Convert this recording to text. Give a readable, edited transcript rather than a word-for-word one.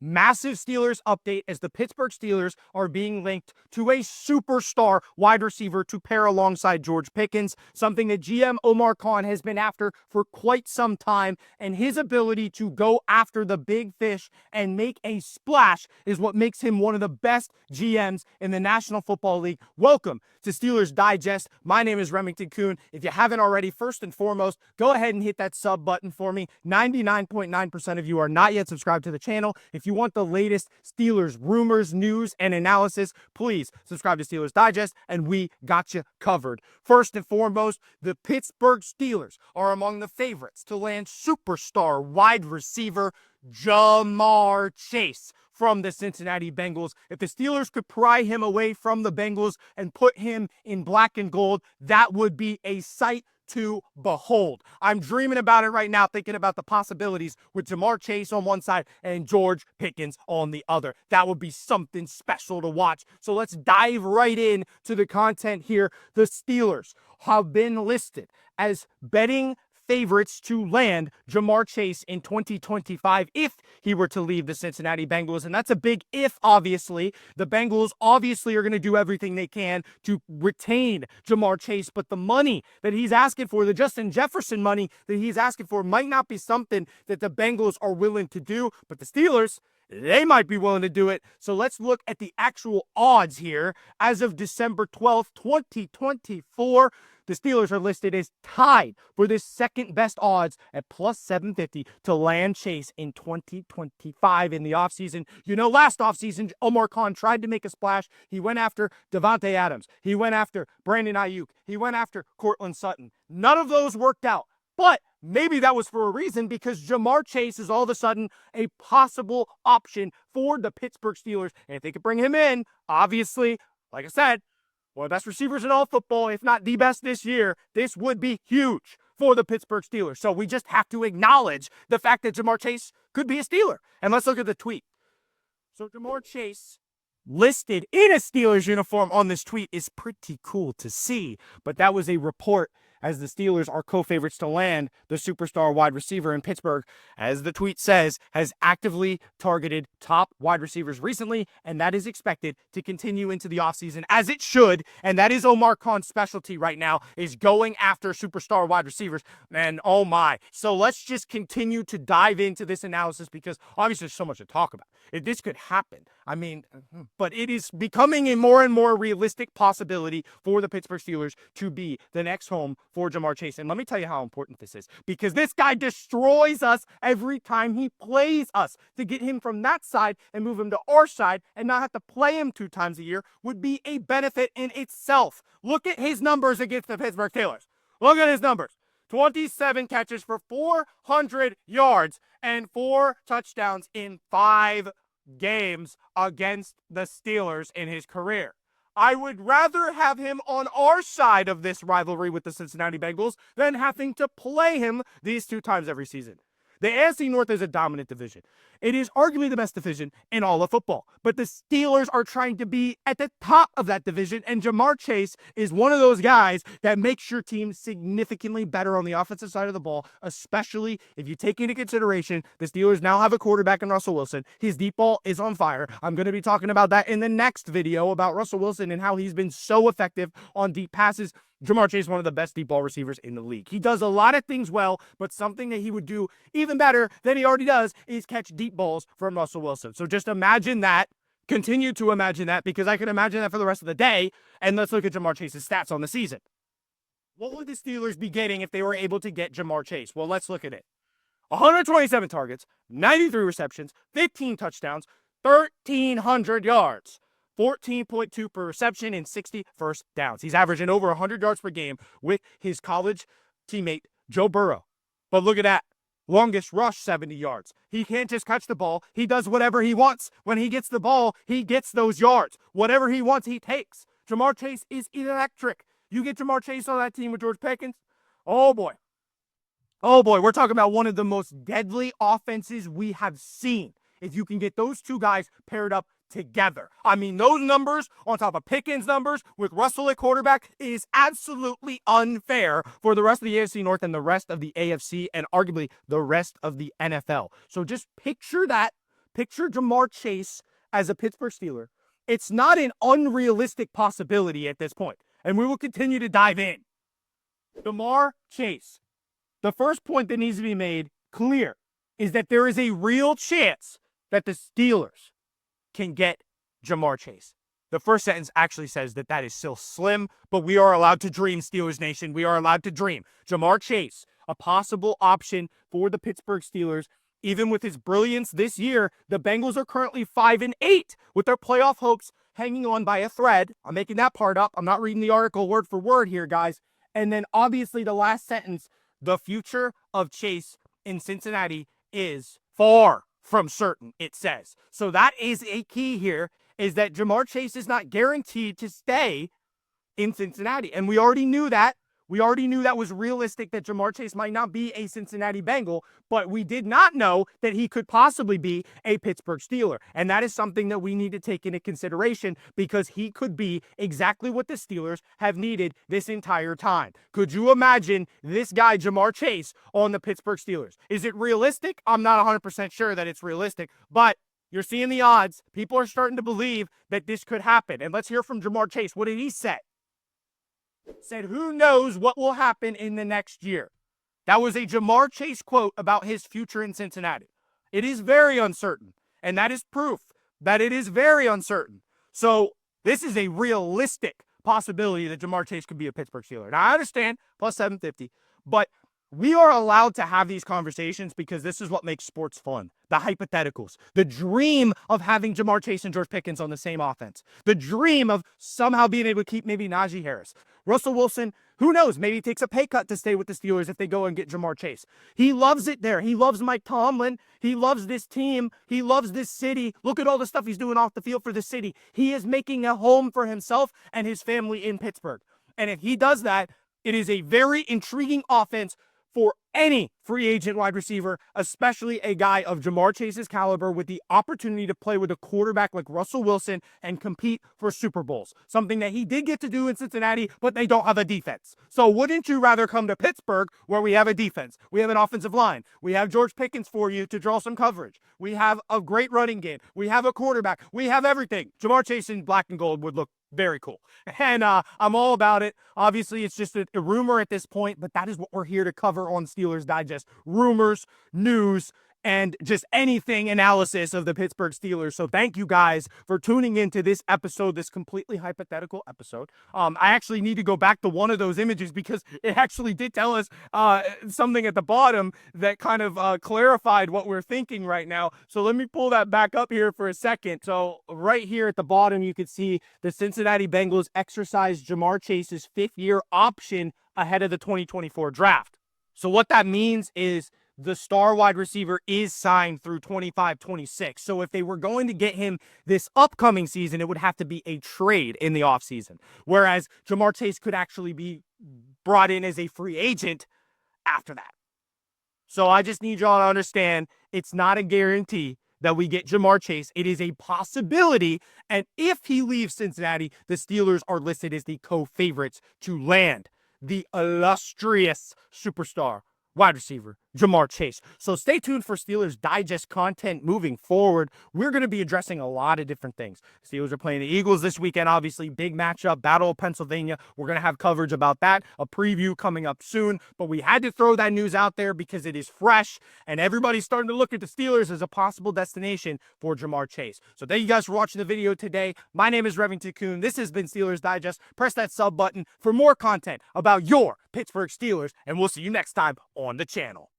Massive Steelers update as the Pittsburgh Steelers are being linked to a superstar wide receiver to pair alongside George Pickens, something that GM Omar has been after for quite some time, and his ability to go after the big fish and make a splash is what makes him one of the best GMs in the National Football League. Welcome to Steelers Digest. My name is Remington Kuhn. If you haven't already, first and foremost, go ahead and hit that sub button for me. 99.9% of you are not yet subscribed to the channel. If you want the latest Steelers rumors, news, and analysis, please subscribe to Steelers Digest, and we got you covered. First and foremost, the Pittsburgh Steelers are among the favorites to land superstar wide receiver Ja'Marr Chase from the Cincinnati Bengals. If the Steelers could pry him away from the Bengals and put him in black and gold, that would be a sight to behold. I'm dreaming about it right now, thinking about the possibilities with Ja'Marr Chase on one side and George Pickens on the other. That would be something special to watch. So let's dive right in to the content here. The Steelers have been listed as betting favorites to land Ja'Marr Chase in 2025 if he were to leave the Cincinnati Bengals. And that's a big if, obviously. The Bengals obviously are going to do everything they can to retain Ja'Marr Chase, but the money that he's asking for, the Justin Jefferson money that he's asking for, might not be something that the Bengals are willing to do, but the Steelers, they might be willing to do it. So let's look at the actual odds here. As of December 12th, 2024, the Steelers are listed as tied for the second best odds at plus 750 to land Chase in 2025 in the offseason. You know, last offseason, Omar tried to make a splash. He went after Davante Adams. He went after Brandon Ayuk. He went after Cortland Sutton. None of those worked out. But maybe that was for a reason, because Ja'Marr Chase is all of a sudden a possible option for the Pittsburgh Steelers. And if they could bring him in, obviously, like I said, one of the best receivers in all football, if not the best this year, this would be huge for the Pittsburgh Steelers. So we just have to acknowledge the fact that Ja'Marr Chase could be a Steeler. And let's look at the tweet. So Ja'Marr Chase listed in a Steelers uniform on this tweet is pretty cool to see. But that was a report, as the Steelers are co-favorites to land the superstar wide receiver in Pittsburgh, as the tweet says, has actively targeted top wide receivers recently, and that is expected to continue into the offseason, as it should, and that is Omar Khan's specialty right now, is going after superstar wide receivers, and oh my. So let's just continue to dive into this analysis, because obviously there's so much to talk about. If this could happen, I mean, but it is becoming a more and more realistic possibility for the Pittsburgh Steelers to be the next home for Ja'Marr Chase. And let me tell you how important this is, because this guy destroys us every time he plays us. To get him from that side and move him to our side and not have to play him 2 times a year would be a benefit in itself. Look at his numbers against the Pittsburgh Steelers. Look at his numbers. 27 catches for 400 yards and 4 touchdowns in 5 games against the Steelers in his career. I would rather have him on our side of this rivalry with the Cincinnati Bengals than having to play him these 2 times every season. The AFC North is a dominant division. It is arguably the best division in all of football. But the Steelers are trying to be at the top of that division, and Ja'Marr Chase is one of those guys that makes your team significantly better on the offensive side of the ball, especially if you take into consideration the Steelers now have a quarterback in Russell Wilson. His deep ball is on fire. I'm going to be talking about that in the next video about Russell Wilson and how he's been so effective on deep passes. Ja'Marr Chase is one of the best deep ball receivers in the league. He does a lot of things well, but something that he would do even better than he already does is catch deep balls from Russell Wilson. So just imagine that. Continue to imagine that, because I can imagine that for the rest of the day. And let's look at Ja'Marr Chase's stats on the season. What would the Steelers be getting if they were able to get Ja'Marr Chase? Well, let's look at it. 127 targets, 93 receptions, 15 touchdowns, 1,300 yards. 14.2 per reception and 60 first downs. He's averaging over 100 yards per game with his college teammate, Joe Burrow. But look at that. Longest rush, 70 yards. He can't just catch the ball. He does whatever he wants. When he gets the ball, he gets those yards. Whatever he wants, he takes. Ja'Marr Chase is electric. You get Ja'Marr Chase on that team with George Pickens, oh boy. Oh boy, we're talking about one of the most deadly offenses we have seen. If you can get those two guys paired up together. I mean, those numbers on top of Pickens' numbers with Russell at quarterback is absolutely unfair for the rest of the AFC North and the rest of the AFC and arguably the rest of the NFL. So just picture that. picture Jamar Chase as a Pittsburgh Steeler. It's not an unrealistic possibility at this point, and we will continue to dive in. Jamar Chase. The first point that needs to be made clear is that there is a real chance that the Steelers can get Jamar Chase. The first sentence actually says that that is still slim, but we are allowed to dream, Steelers Nation. We are allowed to dream. Jamar Chase, a possible option for the Pittsburgh Steelers. Even with his brilliance this year, the Bengals are currently 5-8 with their playoff hopes hanging on by a thread. I'm making that part up. I'm not reading the article word for word here, guys. And then obviously the last sentence, the future of Chase in Cincinnati is far from certain, it says. So that is a key here, is that Jamar Chase is not guaranteed to stay in Cincinnati. And we already knew that. We already knew that was realistic, that Jamar Chase might not be a Cincinnati Bengal, but we did not know that he could possibly be a Pittsburgh Steeler. And that is something that we need to take into consideration, because he could be exactly what the Steelers have needed this entire time. Could you imagine this guy, Jamar Chase, on the Pittsburgh Steelers? Is it realistic? I'm not 100% sure that it's realistic, but you're seeing the odds. People are starting to believe that this could happen. And let's hear from Jamar Chase. What did he say? Said, who knows what will happen in the next year? That was a Jamar Chase quote about his future in Cincinnati. It is very uncertain, and that is proof that it is very uncertain. So this is a realistic possibility that Jamar Chase could be a Pittsburgh Steeler. Now, I understand, plus 750, but we are allowed to have these conversations because this is what makes sports fun. The hypotheticals. The dream of having Jamar Chase and George Pickens on the same offense. The dream of somehow being able to keep maybe Najee Harris. Russell Wilson, who knows? Maybe he takes a pay cut to stay with the Steelers if they go and get Jamar Chase. He loves it there. He loves Mike Tomlin. He loves this team. He loves this city. Look at all the stuff he's doing off the field for the city. He is making a home for himself and his family in Pittsburgh. And if he does that, it is a very intriguing offense for any free agent wide receiver, especially a guy of Jamar Chase's caliber, with the opportunity to play with a quarterback like Russell Wilson and compete for Super Bowls. Something that he did get to do in Cincinnati, but they don't have a defense. So wouldn't you rather come to Pittsburgh, where we have a defense? We have an offensive line. We have George Pickens for you to draw some coverage. We have a great running game. We have a quarterback. We have everything. Jamar Chase in black and gold would look very cool. And I'm all about it. Obviously, it's just a rumor at this point, but that is what we're here to cover on Steelers Digest. Rumors, news, and just anything analysis of the Pittsburgh Steelers. So thank you guys for tuning into this episode, this completely hypothetical episode. I actually need to go back to one of those images because it actually did tell us something at the bottom that kind of clarified what we're thinking right now. So let me pull that back up here for a second. So right here at the bottom, you can see the Cincinnati Bengals exercise Jamar Chase's fifth-year option ahead of the 2024 draft. So what that means is the star wide receiver is signed through 25-26. So if they were going to get him this upcoming season, it would have to be a trade in the offseason. Whereas Jamar Chase could actually be brought in as a free agent after that. So I just need y'all to understand, it's not a guarantee that we get Jamar Chase. It is a possibility. And if he leaves Cincinnati, the Steelers are listed as the co-favorites to land the illustrious superstar wide receiver, Jamar Chase. So stay tuned for Steelers Digest content moving forward. We're going to be addressing a lot of different things. Steelers are playing the Eagles this weekend, obviously. Big matchup, Battle of Pennsylvania. We're going to have coverage about that, a preview coming up soon. But we had to throw that news out there because it is fresh, and everybody's starting to look at the Steelers as a possible destination for Jamar Chase. So thank you guys for watching the video today. My name is Remington Kuhn. This has been Steelers Digest. Press that sub button for more content about your Pittsburgh Steelers, and we'll see you next time on the channel.